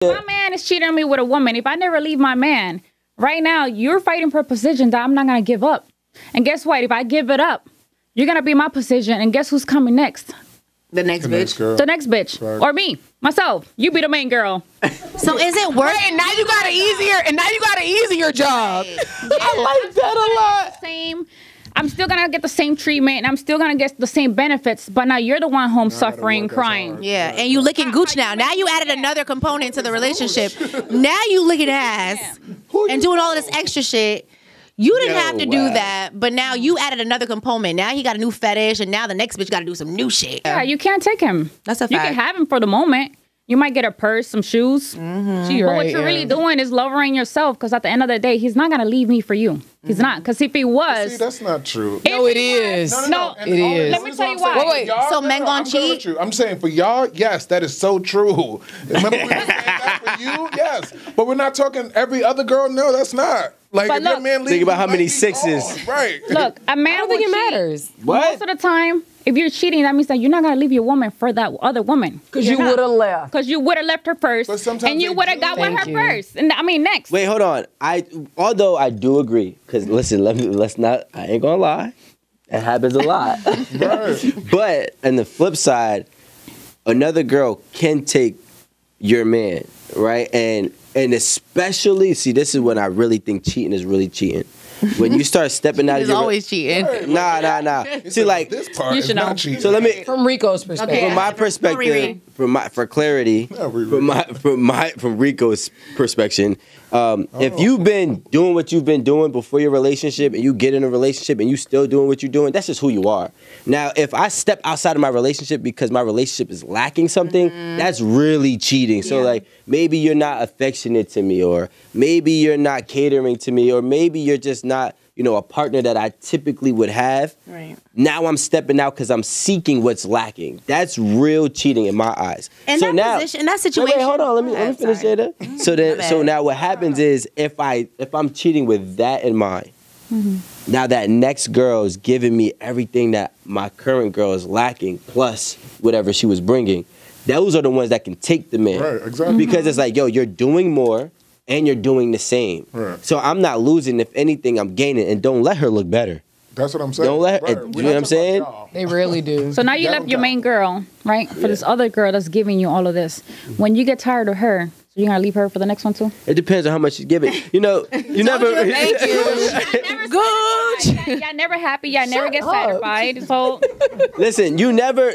My man is cheating on me with a woman. If I never leave my man, right now, you're fighting for a position that I'm not going to give up. And guess what? If I give it up, you're going to be in my position. And guess who's coming next? The next bitch. The next bitch. Right. Or me. Myself. You be the main girl. So is it worth it? And now you got an easier job. Right. I like that a lot. Same. I'm still going to get the same treatment, and I'm still going to get the same benefits, but now you're the one home suffering, crying. Yeah, and you licking gooch now. Now you added another component to the relationship. Now you licking ass and doing all of this extra shit. You didn't have to do that, but now you added another component. Now he got a new fetish, and now the next bitch got to do some new shit. Yeah, you can't take him. That's a fact. You can have him for the moment. You might get a purse, some shoes. Mm-hmm. But what you're really doing is lowering yourself, because at the end of the day, he's not going to leave me for you. He's not. Because if he was... See, that's not true. No, it is. No, it is. Let me tell you why. Wait. So men gonna cheat? I'm saying for y'all, yes, that is so true. Remember we were saying that for you? Yes. But we're not talking every other girl. No, that's not. Like, but if look, your man leaves, think about how many sixes. Right. Look, a man I don't think it matters. Most of the time, if you're cheating, that means that you're not going to leave your woman for that other woman. Because you would have left. Because you would have left her first. And you would have got with her first. And I mean, next. Wait, hold on. Although I do agree, because listen, I ain't gonna lie. It happens a lot. Right. But on the flip side, another girl can take your man, right? And especially, see, this is when I really think cheating is really cheating. When you start stepping out of your... always cheating. Nah. See, like... This part you is should know. not cheating. So let me... From Rico's perspective. Okay. From my perspective, for clarity, from Rico's perspective, if you've been doing what you've been doing before your relationship, and you get in a relationship and you still doing what you're doing, that's just who you are. Now, if I step outside of my relationship because my relationship is lacking something, that's really cheating. So like, maybe you're not affectionate to me, or maybe you're not catering to me, or maybe you're just not, a partner that I typically would have. Right. Now I'm stepping out because I'm seeking what's lacking. That's real cheating in my eyes. In that situation. Wait, hold on. Let me finish, Jada. So now what happens is if I'm cheating with that in mind, now that next girl is giving me everything that my current girl is lacking, plus whatever she was bringing, those are the ones that can take the man. Right, exactly. Because it's like, yo, you're doing more and you're doing the same. Right. So I'm not losing. If anything, I'm gaining. And don't let her look better. That's what I'm saying. Don't let her, you know what I'm saying? They really do. So now you left your main girl, right? For this other girl that's giving you all of this. When you get tired of her, so you're going to leave her for the next one too? It depends on how much she's giving. You never... Thank you. Good. Y'all never happy. Y'all never get satisfied. So listen, you never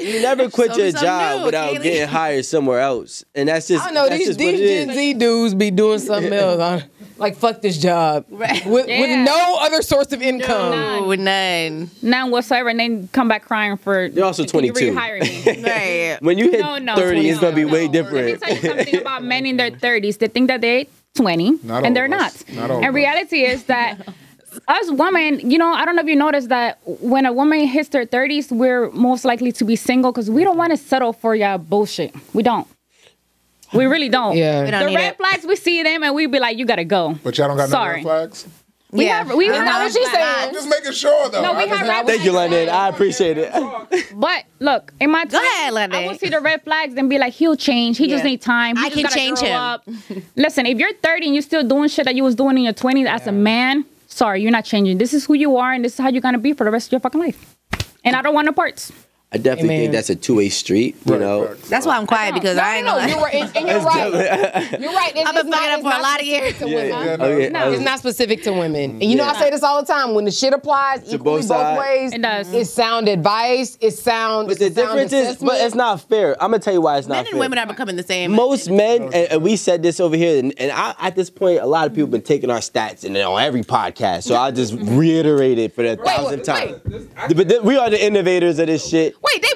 quit your job without getting hired somewhere else. And that's just... I know these Gen Z dudes be doing something else. Like, fuck this job. Right. With no other source of income. No, none. None whatsoever. And then come back crying for... You're also 22. You rehire me. Right. When you hit 30, it's going to be way different. Let me tell you something about men in their 30s. They think that they're 20, and they're not. And reality is that us women, I don't know if you noticed that when a woman hits their 30s, we're most likely to be single because we don't want to settle for y'all bullshit. We don't. We really don't. Yeah. The red flags, we see them and we be like, you gotta go. But y'all don't got no red flags? We have what she's saying. I'm just making sure, though. No, we have red flags. Thank you, London. I appreciate it. But look, in my Go ahead, London. I will see the red flags and be like, he'll change. He just needs time. I can change him. Up. Listen, if you're 30 and you're still doing shit that you was doing in your 20s as a man, sorry, you're not changing. This is who you are and this is how you're gonna be for the rest of your fucking life. And I don't want no parts. I definitely think that's a two-way street, you know. That's why I'm quiet, because I ain't know. You're right. And you're right. You're right. I've been fucking up for a lot of years. It's not specific to women. And you know, I say this all the time. When the shit applies equally both ways, it does. It's sound advice. It's sound. But the difference is, but it's not fair. I'm gonna tell you why it's not fair. Men and women are becoming the same. Most men, and we said this over here, and at this point, a lot of people have been taking our stats and on every podcast. So I'll just reiterate it for the 1,000th time. But we are the innovators of this shit. Wait, they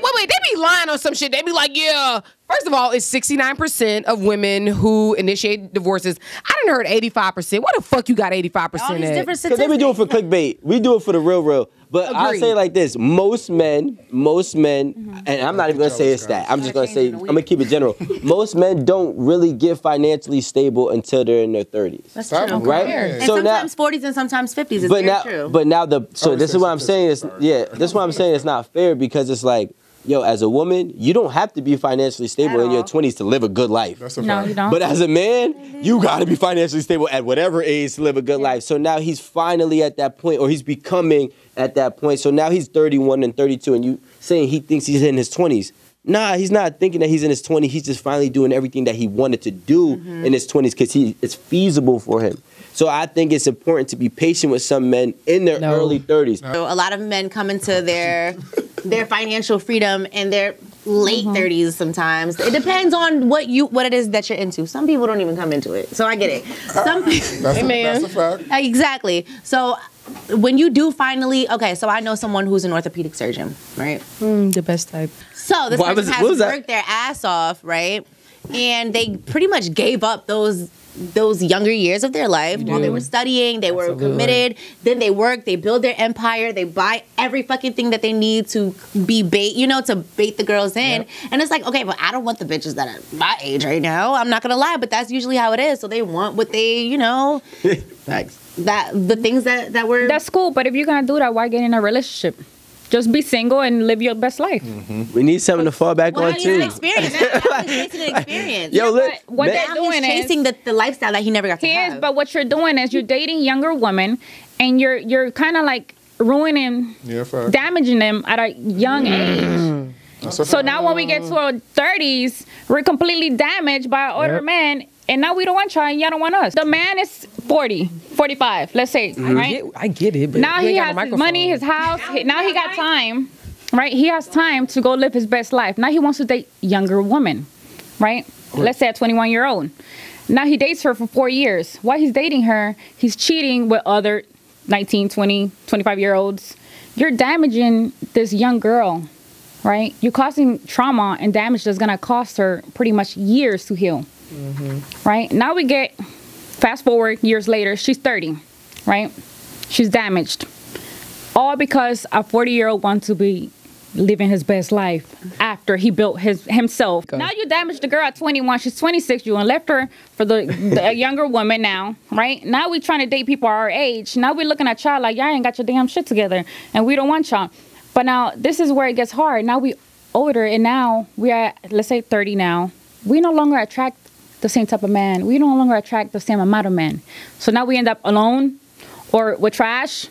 be lying on some shit. They be like, yeah. First of all, it's 69% of women who initiate divorces. I done heard 85%. What the fuck you got 85% All these at? different statistics. Because they be doing it for clickbait. We do it for the real. But I'll say it like this. Most men, and I'm not even going to say a stat. I'm just going to say, I'm going to keep it general. Most men don't really get financially stable until they're in their 30s. That's true. Right? And So sometimes 40s and sometimes 50s. It's very true. But now this is what I'm saying is, this is what I'm saying is not fair, because it's like, yo, as a woman, you don't have to be financially stable in your 20s to live a good life. That's a No, fact. you don't. But as a man, you got to be financially stable at whatever age to live a good life. So now he's finally at that point, or he's becoming at that point. So now he's 31 and 32, and you saying he thinks he's in his 20s. Nah, he's not thinking that he's in his 20s. He's just finally doing everything that he wanted to do in his 20s because it's feasible for him. So I think it's important to be patient with some men in their early 30s. So a lot of men come into their financial freedom in their late 30s sometimes. It depends on what it is that you're into. Some people don't even come into it. So I get it. That's a fact. Exactly. So when you do finally, so I know someone who's an orthopedic surgeon, right? The best type. So this person has worked their ass off, right? And they pretty much gave up those younger years of their life while they were studying. They were committed. Then they work. They build their empire. They buy every fucking thing that they need to be bait, to bait the girls in. Yep. And it's like, okay, but I don't want the bitches that are my age right now. I'm not gonna lie, but that's usually how it is. So they want what they, Thanks. the things that were. That's cool, but if you're gonna do that, why get in a relationship? Just be single and live your best life. We need something to fall back on, too. An experience. That was chasing an experience. Yo, look. What they're doing is chasing the lifestyle that he never got to have. But what you're doing is you're dating younger women, and you're kind of like ruining, damaging them at a young age. So now when we get to our 30s, we're completely damaged by older men. And now we don't want y'all, and y'all don't want us. The man is 40, 45, let's say, right? I get it. But now he has his money, his house. Now he got time, right? He has time to go live his best life. Now he wants to date younger women, right? Let's say a 21-year-old. Now he dates her for 4 years. While he's dating her, he's cheating with other 19, 20, 25-year-olds. You're damaging this young girl, right? You're causing trauma and damage that's going to cost her pretty much years to heal. Right? Now we get, fast forward years later, she's 30, right? She's damaged. All because a 40-year-old wants to be living his best life after he built himself. Okay. Now you damaged the girl at 21. She's 26. You left her for the younger woman now, right? Now we trying to date people our age. Now we're looking at y'all like, y'all ain't got your damn shit together, and we don't want y'all. But now this is where it gets hard. Now we older, and now we are, let's say 30 now. We no longer attract the same type of man. We no longer attract the same amount of men. So now we end up alone, or with trash,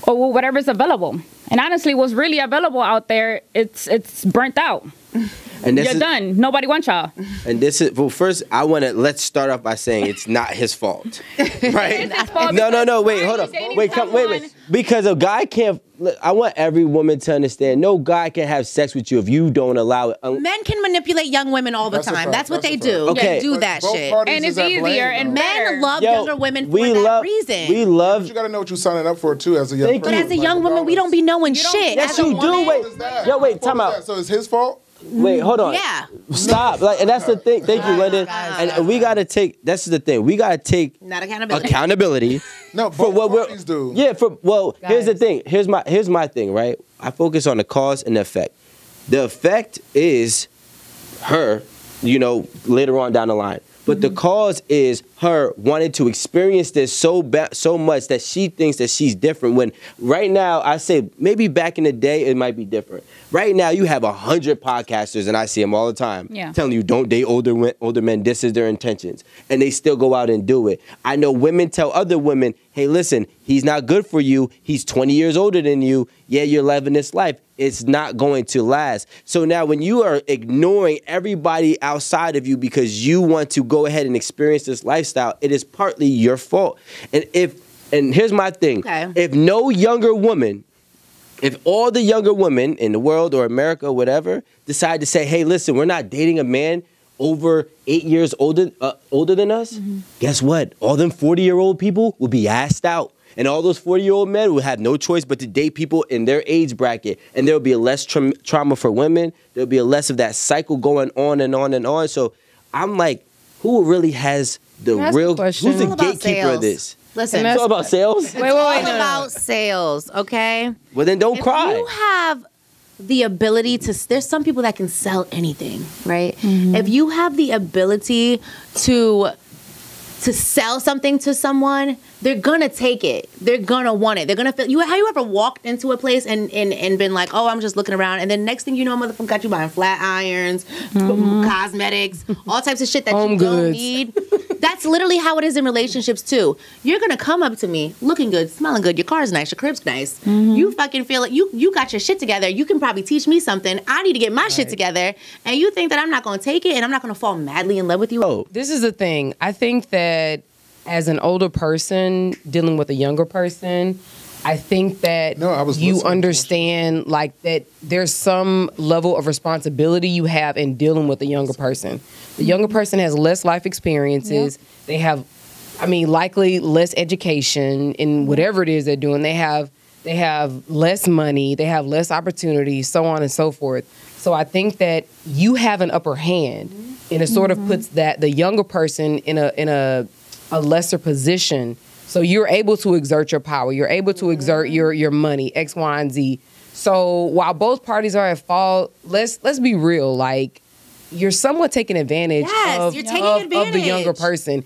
or with whatever's available. And honestly, what's really available out there, it's burnt out. And you're done. Nobody wants y'all. And this is, well, first, let's start off by saying it's not his fault. Right? No, wait, hold up. Wait. Because a guy can't, I want every woman to understand, no guy can have sex with you if you don't allow it. Men can manipulate young women all the time. That's what they do. Okay. They do that shit. And it's easier, and men love younger women for that reason. We love. But you gotta know what you're signing up for, too, as a young person. But as a young woman, we don't be knowing shit. Yes, you do. Wait, time out. So it's his fault? Wait, hold on. Yeah. Stop. And that's the thing. Thank you, Lyndon. And we gotta take. That's the thing. We gotta take not accountability. Accountability. No, for what parties do. Yeah. Here's the thing. Here's my thing. Right. I focus on the cause and the effect. The effect is her. Later on down the line. But the cause is her wanting to experience this so much that she thinks that she's different. When right now, I say maybe back in the day, it might be different. Right now, you have 100 podcasters, and I see them all the time, telling you don't date older men. This is their intentions, and they still go out and do it. I know women tell other women, "Hey, listen, he's not good for you. He's 20 years older than you. Yeah, you're living this life. It's not going to last." So now when you are ignoring everybody outside of you because you want to go ahead and experience this lifestyle, it is partly your fault. And here's my thing. Okay. If all the younger women in the world or America or whatever decide to say, "Hey, listen, we're not dating a man over 8 years older than us," guess what? All them 40-year-old people will be assed out. And all those 40-year-old men will have no choice but to date people in their age bracket. And there will be less trauma for women. There will be less of that cycle going on and on and on. So I'm like, who really has who's the gatekeeper of this? Listen, it's all about sales? Wait, about sales, okay? Well, then don't cry. If you have the ability there's some people that can sell anything, right? If you have the ability to to sell something to someone, they're gonna take it. They're gonna want it. They're gonna feel. Have you ever walked into a place and been like, oh, I'm just looking around, and then next thing you know, motherfucker got you buying flat irons, cosmetics, all types of shit that you don't need. That's literally how it is in relationships too. You're gonna come up to me looking good, smelling good, your car's nice, your crib's nice. You fucking feel like you got your shit together. You can probably teach me something. I need to get my shit together. And you think that I'm not gonna take it and I'm not gonna fall madly in love with you? Oh, this is the thing. I think that as an older person dealing with a younger person, I think that you understand like that there's some level of responsibility you have in dealing with a younger person. The younger person has less life experiences. Yep. They have, likely less education in whatever it is they're doing. They have less money. They have less opportunities, so on and so forth. So I think that you have an upper hand, and it sort of puts the younger person in a lesser position. So you're able to exert your power. You're able to exert your money, X, Y, and Z. So while both parties are at fault, let's be real. Like, you're somewhat taking advantage of the younger person.